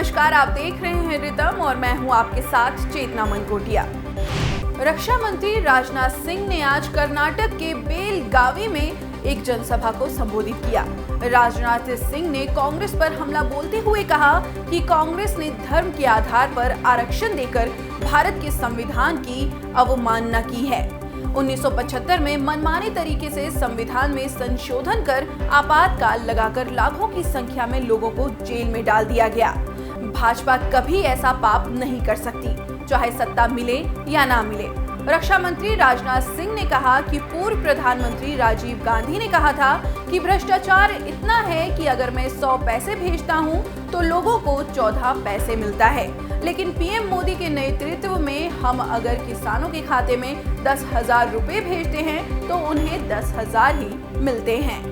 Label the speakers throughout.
Speaker 1: नमस्कार, आप देख रहे हैं रितम और मैं हूं आपके साथ चेतना मनकोटिया। रक्षा मंत्री राजनाथ सिंह ने आज कर्नाटक के बेलगावी में एक जनसभा को संबोधित किया। राजनाथ सिंह ने कांग्रेस पर हमला बोलते हुए कहा कि कांग्रेस ने धर्म के आधार पर आरक्षण देकर भारत के संविधान की अवमानना की है। 1975 में मनमाने तरीके से संविधान में संशोधन कर आपातकाल लगाकर लाखों की संख्या में लोगों को जेल में डाल दिया गया। भाजपा कभी ऐसा पाप नहीं कर सकती, चाहे सत्ता मिले या ना मिले। रक्षा मंत्री राजनाथ सिंह ने कहा कि पूर्व प्रधानमंत्री राजीव गांधी ने कहा था कि भ्रष्टाचार इतना है कि अगर मैं 100 पैसे भेजता हूं तो लोगों को 14 पैसे मिलता है, लेकिन पीएम मोदी के नेतृत्व में हम अगर किसानों के खाते में 10,000 रुपए भेजते हैं तो उन्हें 10,000 ही मिलते हैं।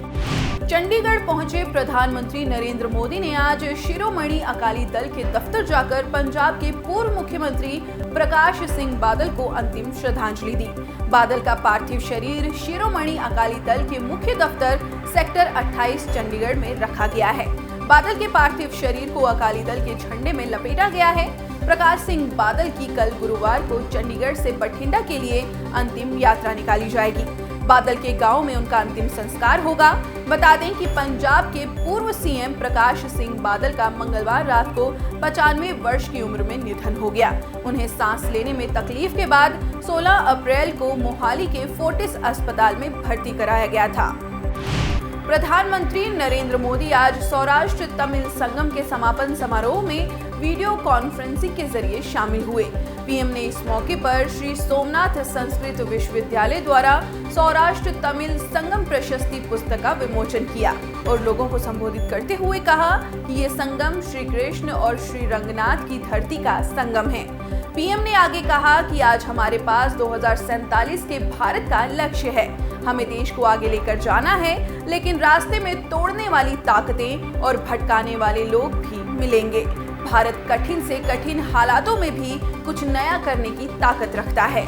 Speaker 1: चंडीगढ़ पहुंचे प्रधानमंत्री नरेंद्र मोदी ने आज शिरोमणि अकाली दल के दफ्तर जाकर पंजाब के पूर्व मुख्यमंत्री प्रकाश सिंह बादल को अंतिम श्रद्धांजलि दी। बादल का पार्थिव शरीर शिरोमणि अकाली दल के मुख्य दफ्तर सेक्टर 28 चंडीगढ़ में रखा गया है। बादल के पार्थिव शरीर को अकाली दल के झंडे में लपेटा गया है। प्रकाश सिंह बादल की कल गुरुवार को चंडीगढ़ से बठिंडा के लिए अंतिम यात्रा निकाली जाएगी। बादल के गांव में उनका अंतिम संस्कार होगा। बता दें कि पंजाब के पूर्व सीएम प्रकाश सिंह बादल का मंगलवार रात को 95 वर्ष की उम्र में निधन हो गया। उन्हें सांस लेने में तकलीफ के बाद 16 अप्रैल को मोहाली के फोर्टिस अस्पताल में भर्ती कराया गया था। प्रधानमंत्री नरेंद्र मोदी आज सौराष्ट्र तमिल संगम के समापन समारोह में वीडियो कॉन्फ्रेंसिंग के जरिए शामिल हुए। पीएम ने इस मौके पर श्री सोमनाथ संस्कृत विश्वविद्यालय द्वारा सौराष्ट्र तमिल संगम प्रशस्ति पुस्तक का विमोचन किया और लोगों को संबोधित करते हुए कहा कि ये संगम श्री कृष्ण और श्री रंगनाथ की धरती का संगम है। पीएम ने आगे कहा कि आज हमारे पास 2047 के भारत का लक्ष्य है। हमें देश को आगे लेकर जाना है, लेकिन रास्ते में तोड़ने वाली ताकतें और भटकाने वाले लोग भी मिलेंगे। भारत कठिन से कठिन हालातों में भी कुछ नया करने की ताकत रखता है।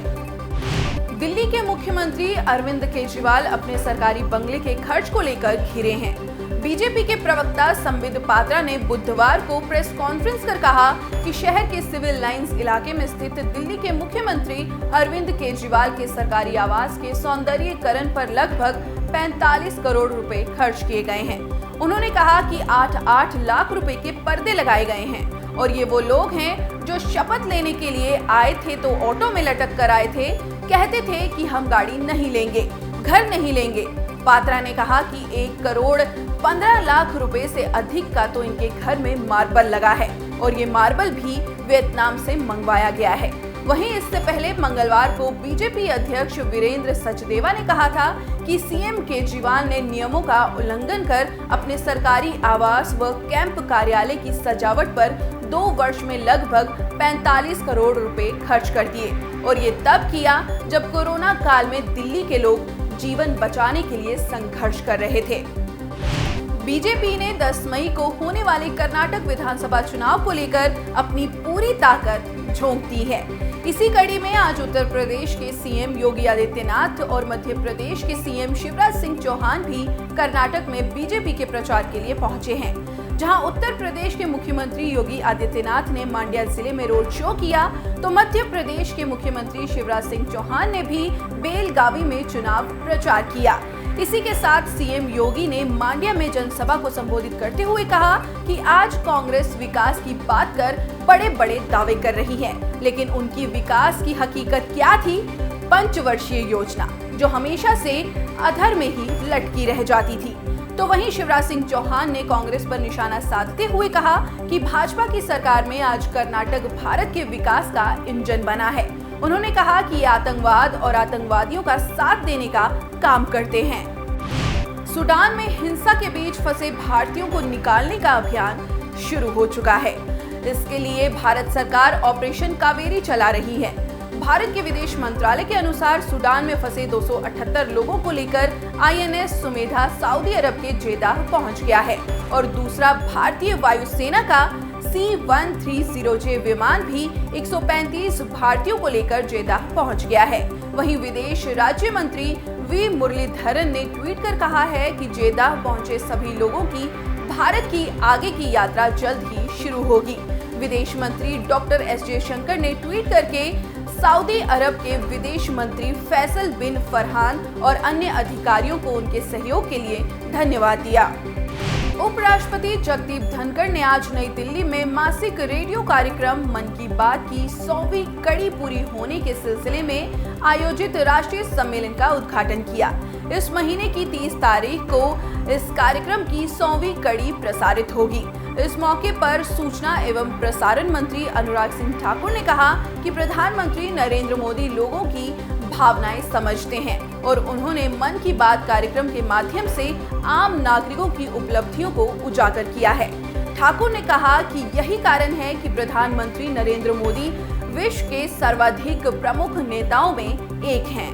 Speaker 1: दिल्ली के मुख्यमंत्री अरविंद केजरीवाल अपने सरकारी बंगले के खर्च को लेकर घिरे हैं। बीजेपी के प्रवक्ता संबित पात्रा ने बुधवार को प्रेस कॉन्फ्रेंस कर कहा कि शहर के सिविल लाइंस इलाके में स्थित दिल्ली के मुख्यमंत्री अरविंद केजरीवाल के सरकारी आवास के सौंदर्यीकरण पर लगभग 45 करोड़ रुपए खर्च किए गए हैं। उन्होंने कहा कि 8 लाख रुपए के पर्दे लगाए गए हैं और ये वो लोग हैं जो शपथ लेने के लिए आए थे तो ऑटो में लटक कर आए थे, कहते थे कि हम गाड़ी नहीं लेंगे, घर नहीं लेंगे। पात्रा ने कहा कि 1 करोड़ 15 लाख रुपए से अधिक का तो इनके घर में मार्बल लगा है और ये मार्बल भी वियतनाम से मंगवाया गया है। वहीं इससे पहले मंगलवार को बीजेपी अध्यक्ष वीरेंद्र सचदेवा ने कहा था कि सीएम केजरीवाल ने नियमों का उल्लंघन कर अपने सरकारी आवास व कैंप कार्यालय की सजावट पर 2 वर्ष में लगभग 45 करोड़ रुपए खर्च कर दिए और ये तब किया जब कोरोना काल में दिल्ली के लोग जीवन बचाने के लिए संघर्ष कर रहे थे। बीजेपी ने 10 मई को होने वाले कर्नाटक विधानसभा चुनाव को लेकर अपनी पूरी ताकत झोंक दी है। इसी कड़ी में आज उत्तर प्रदेश के सीएम योगी आदित्यनाथ और मध्य प्रदेश के सीएम शिवराज सिंह चौहान भी कर्नाटक में बीजेपी के प्रचार के लिए पहुंचे हैं। जहां उत्तर प्रदेश के मुख्यमंत्री योगी आदित्यनाथ ने मांड्या जिले में रोड शो किया, तो मध्य प्रदेश के मुख्यमंत्री शिवराज सिंह चौहान ने भी बेलगावी में चुनाव प्रचार किया। इसी के साथ सीएम योगी ने मांड्या में जनसभा को संबोधित करते हुए कहा कि आज कांग्रेस विकास की बात कर बड़े-बड़े दावे कर रही है, लेकिन उनकी विकास की हकीकत क्या थी? पंचवर्षीय योजना जो हमेशा से अधर में ही लटकी रह जाती थी। तो वहीं शिवराज सिंह चौहान ने कांग्रेस पर निशाना साधते हुए कहा कि भाजपा की सरकार में आज कर्नाटक भारत के विकास का इंजन बना है। उन्होंने कहा कि आतंकवाद और आतंकवादियों का साथ देने का काम करते हैं। सूडान में हिंसा के बीच फंसे भारतीयों को निकालने का अभियान शुरू हो चुका है। इसके लिए भारत सरकार ऑपरेशन कावेरी चला रही है। भारत के विदेश मंत्रालय के अनुसार सूडान में फंसे 278 लोगों को लेकर आईएनएस सुमेधा सऊदी अरब के जेदाह पहुंच गया है और दूसरा भारतीय वायुसेना का C-130J विमान भी 135 भारतीयों को लेकर जेदाह पहुंच गया है। वहीं विदेश राज्य मंत्री वी मुरलीधरन ने ट्वीट कर कहा है कि जेदाह पहुंचे सभी लोगों की भारत की आगे की यात्रा जल्द ही शुरू होगी। विदेश मंत्री डॉक्टर एस जयशंकर ने ट्वीट करके सऊदी अरब के विदेश मंत्री फैसल बिन फरहान और अन्य अधिकारियों को उनके सहयोग के लिए धन्यवाद दिया। उपराष्ट्रपति जगदीप धनखड़ ने आज नई दिल्ली में मासिक रेडियो कार्यक्रम मन की बात की 100वीं कड़ी पूरी होने के सिलसिले में आयोजित राष्ट्रीय सम्मेलन का उद्घाटन किया। इस महीने की 30 तारीख को इस कार्यक्रम की 100वीं कड़ी प्रसारित होगी। इस मौके पर सूचना एवं प्रसारण मंत्री अनुराग सिंह ठाकुर ने कहा कि प्रधानमंत्री नरेंद्र मोदी लोगों की भावनाएं समझते हैं और उन्होंने मन की बात कार्यक्रम के माध्यम से आम नागरिकों की उपलब्धियों को उजागर किया है। ठाकुर ने कहा कि यही कारण है कि प्रधानमंत्री नरेंद्र मोदी विश्व के सर्वाधिक प्रमुख नेताओं में एक हैं।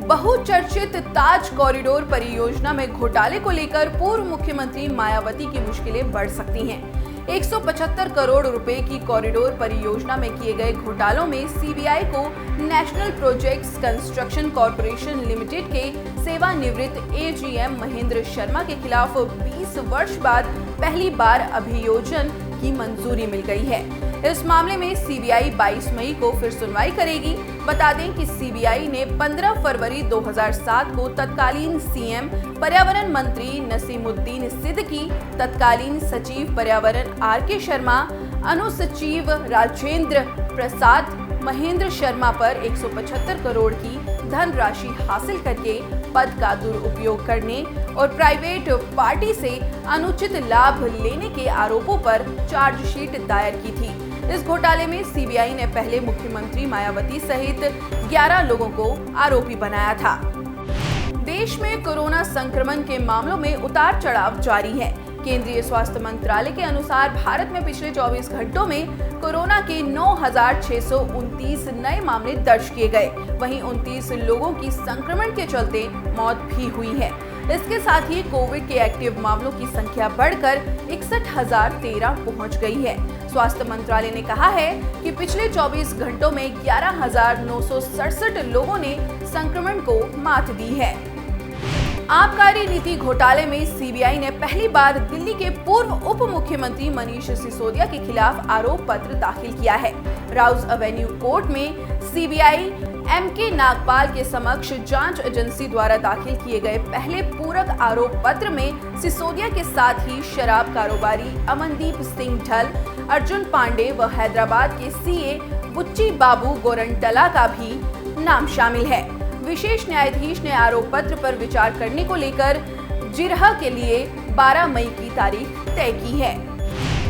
Speaker 1: बहुचर्चित ताज कॉरिडोर परियोजना में घोटाले को लेकर पूर्व मुख्यमंत्री मायावती की मुश्किलें बढ़ सकती हैं। 175 करोड़ रुपए की कॉरिडोर परियोजना में किए गए घोटालों में सीबीआई को national projects construction corporation limited के सेवानिवृत्त एजीएम महेंद्र शर्मा के खिलाफ 20 वर्ष बाद पहली बार अभियोजन की मंजूरी मिल गई है। इस मामले में सीबीआई 22 मई को फिर सुनवाई करेगी। बता दें कि सीबीआई ने 15 फरवरी 2007 को तत्कालीन सीएम पर्यावरण मंत्री नसीमुद्दीन सिद्दीकी, तत्कालीन सचिव पर्यावरण आरके शर्मा, अनुसचिव राजेंद्र प्रसाद महेंद्र शर्मा पर 175 करोड़ की धनराशि हासिल करके पद का दुरुपयोग करने और प्राइवेट पार्टी से अनुचित लाभ लेने के आरोपों पर चार्जशीट दायर की थी। इस घोटाले में सीबीआई ने पहले मुख्यमंत्री मायावती सहित 11 लोगों को आरोपी बनाया था। देश में कोरोना संक्रमण के मामलों में उतार चढ़ाव जारी है। केंद्रीय स्वास्थ्य मंत्रालय के अनुसार भारत में पिछले 24 घंटों में कोरोना के 9,629 नए मामले दर्ज किए गए। वहीं 29 लोगों की संक्रमण के चलते मौत भी हुई है। इसके साथ ही कोविड के एक्टिव मामलों की संख्या बढ़कर 61,013 पहुंच गई है। स्वास्थ्य मंत्रालय ने कहा है कि पिछले 24 घंटों में 11,967 लोगों ने संक्रमण को मात दी है। आबकारी नीति घोटाले में सीबीआई ने पहली बार दिल्ली के पूर्व उप मुख्यमंत्री मनीष सिसोदिया के खिलाफ आरोप पत्र दाखिल किया है। राउज एवेन्यू कोर्ट में सीबीआई एमके नागपाल के समक्ष जांच एजेंसी द्वारा दाखिल किए गए पहले पूरक आरोप पत्र में सिसोदिया के साथ ही शराब कारोबारी अमनदीप सिंह ढल, अर्जुन पांडे व हैदराबाद के सीए बुच्ची बाबू गोरंटला का भी नाम शामिल है। विशेष न्यायाधीश ने आरोप पत्र पर विचार करने को लेकर जिरह के लिए 12 मई की तारीख तय की है।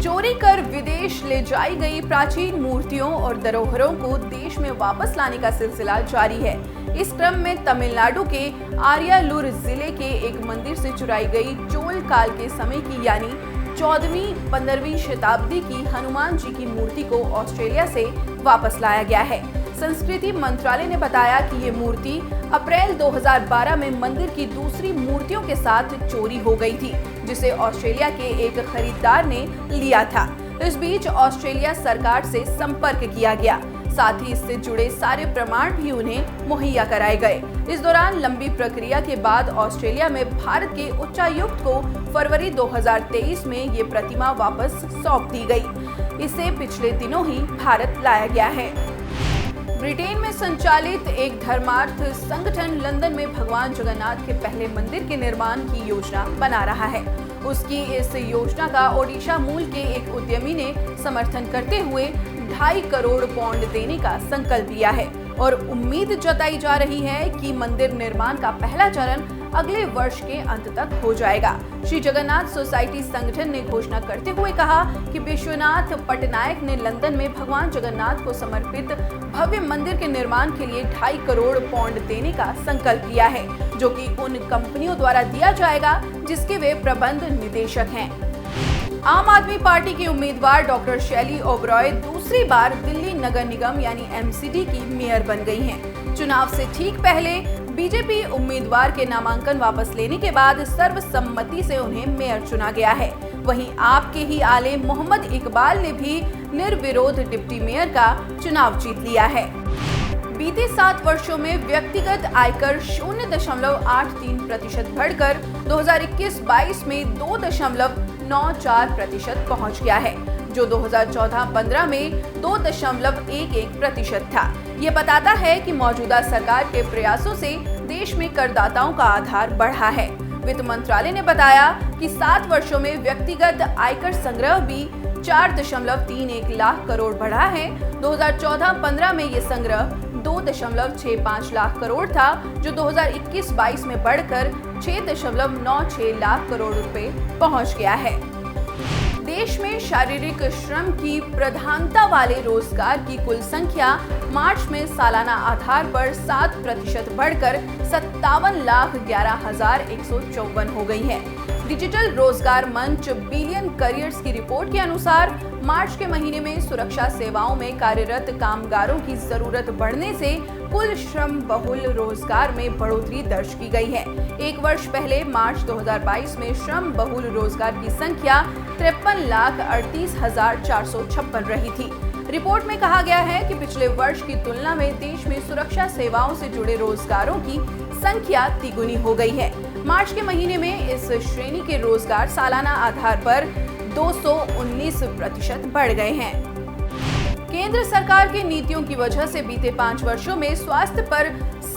Speaker 1: चोरी कर विदेश ले जाई गई प्राचीन मूर्तियों और धरोहरों को देश में वापस लाने का सिलसिला जारी है। इस क्रम में तमिलनाडु के आरियालूर जिले के एक मंदिर से चुराई गई चोल काल के समय की यानी 14वीं-15वीं शताब्दी की हनुमान जी की मूर्ति को ऑस्ट्रेलिया से वापस लाया गया है। संस्कृति मंत्रालय ने बताया कि ये मूर्ति अप्रैल 2012 में मंदिर की दूसरी मूर्तियों के साथ चोरी हो गई थी, जिसे ऑस्ट्रेलिया के एक खरीदार ने लिया था। इस बीच ऑस्ट्रेलिया सरकार से संपर्क किया गया, साथ ही इससे जुड़े सारे प्रमाण भी उन्हें मुहैया कराए गए। इस दौरान लंबी प्रक्रिया के बाद ऑस्ट्रेलिया में भारत के उच्चायुक्त को फरवरी 2023 में ये प्रतिमा वापस सौंप दी गई। इसे पिछले दिनों ही भारत लाया गया है। ब्रिटेन में संचालित एक धर्मार्थ संगठन लंदन में भगवान जगन्नाथ के पहले मंदिर के निर्माण की योजना बना रहा है। उसकी इस योजना का ओडिशा मूल के एक उद्यमी ने समर्थन करते हुए 2.5 करोड़ पाउंड देने का संकल्प लिया है और उम्मीद जताई जा रही है कि मंदिर निर्माण का पहला चरण अगले वर्ष के अंत तक हो जाएगा। श्री जगन्नाथ सोसाइटी संगठन ने घोषणा करते हुए कहा कि विश्वनाथ पटनायक ने लंदन में भगवान जगन्नाथ को समर्पित भव्य मंदिर के निर्माण के लिए 2.5 करोड़ पाउंड देने का संकल्प लिया है, जो कि उन कंपनियों द्वारा दिया जाएगा जिसके वे प्रबंध निदेशक हैं। आम आदमी पार्टी की उम्मीदवार डॉक्टर शैली ओबरॉय दूसरी बार दिल्ली नगर निगम यानी एमसीडी की मेयर बन गई हैं। चुनाव से ठीक पहले बीजेपी उम्मीदवार के नामांकन वापस लेने के बाद सर्वसम्मति से उन्हें मेयर चुना गया है। वहीं आप के ही आले मोहम्मद इकबाल ने भी निर्विरोध डिप्टी मेयर का चुनाव जीत लिया है। बीते 7 वर्षों में व्यक्तिगत आयकर 0.83% बढ़कर 2021-22 में 2.94% पहुंच गया है, जो 2014-15 में 2.11% था। ये बताता है कि मौजूदा सरकार के प्रयासों से देश में करदाताओं का आधार बढ़ा है। वित्त मंत्रालय ने बताया कि 7 वर्षों में व्यक्तिगत आयकर संग्रह भी 4.31 लाख करोड़ बढ़ा है। 2014-15 में ये संग्रह 2.65 लाख करोड़ था, जो 2021-22 में बढ़कर 6.96 लाख करोड़ रुपए पहुंच गया है। देश में शारीरिक श्रम की प्रधानता वाले रोजगार की कुल संख्या मार्च में सालाना आधार पर 7% बढ़कर 57,11,154 हो गई है। डिजिटल रोजगार मंच बिलियन करियर्स की रिपोर्ट के अनुसार मार्च के महीने में सुरक्षा सेवाओं में कार्यरत कामगारों की जरूरत बढ़ने से कुल श्रम बहुल रोजगार में बढ़ोतरी दर्ज की गई है। एक वर्ष पहले मार्च 2022 में श्रम बहुल रोजगार की संख्या 53,38,456 रही थी। रिपोर्ट में कहा गया है कि पिछले वर्ष की तुलना में देश में सुरक्षा सेवाओं से जुड़े रोजगारों की संख्या तिगुनी हो गई है। मार्च के महीने में इस श्रेणी के रोजगार सालाना आधार पर 219% बढ़ गए हैं। केंद्र सरकार की नीतियों की वजह से बीते 5 वर्षों में स्वास्थ्य पर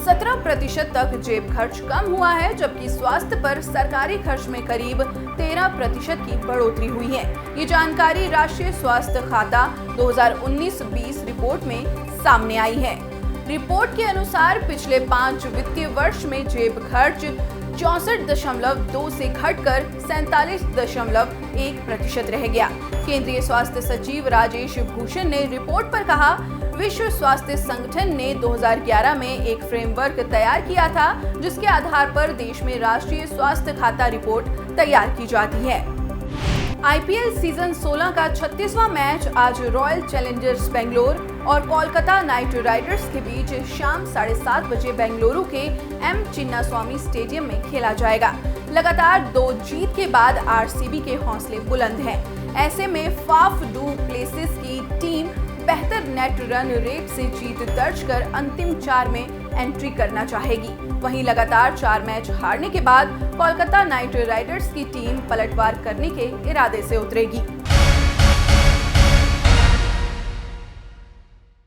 Speaker 1: 17% तक जेब खर्च कम हुआ है, जबकि स्वास्थ्य पर सरकारी खर्च में करीब 13% की बढ़ोतरी हुई है। ये जानकारी राष्ट्रीय स्वास्थ्य खाता 2019-20 रिपोर्ट में सामने आई है। रिपोर्ट के अनुसार पिछले 5 वित्तीय वर्ष में जेब खर्च 64.2 से घटकर 47.1% रह गया। केंद्रीय स्वास्थ्य सचिव राजेश भूषण ने रिपोर्ट पर कहा, विश्व स्वास्थ्य संगठन ने 2011 में एक फ्रेमवर्क तैयार किया था, जिसके आधार पर देश में राष्ट्रीय स्वास्थ्य खाता रिपोर्ट तैयार की जाती है। आईपीएल सीजन 16 का 36वां मैच आज रॉयल चैलेंजर्स बेंगलोर और कोलकाता नाइट राइडर्स के बीच शाम 7:30 बजे बेंगलुरु के एम चिन्नास्वामी स्टेडियम में खेला जाएगा। लगातार 2 जीत के बाद आरसीबी के हौसले बुलंद हैं। ऐसे में फाफ डू प्लेसिस की टीम बेहतर नेट रन रेट से जीत दर्ज कर अंतिम 4 में एंट्री करना चाहेगी। वहीं लगातार 4 मैच हारने के बाद कोलकाता नाइट राइडर्स की टीम पलटवार करने के इरादे से उतरेगी।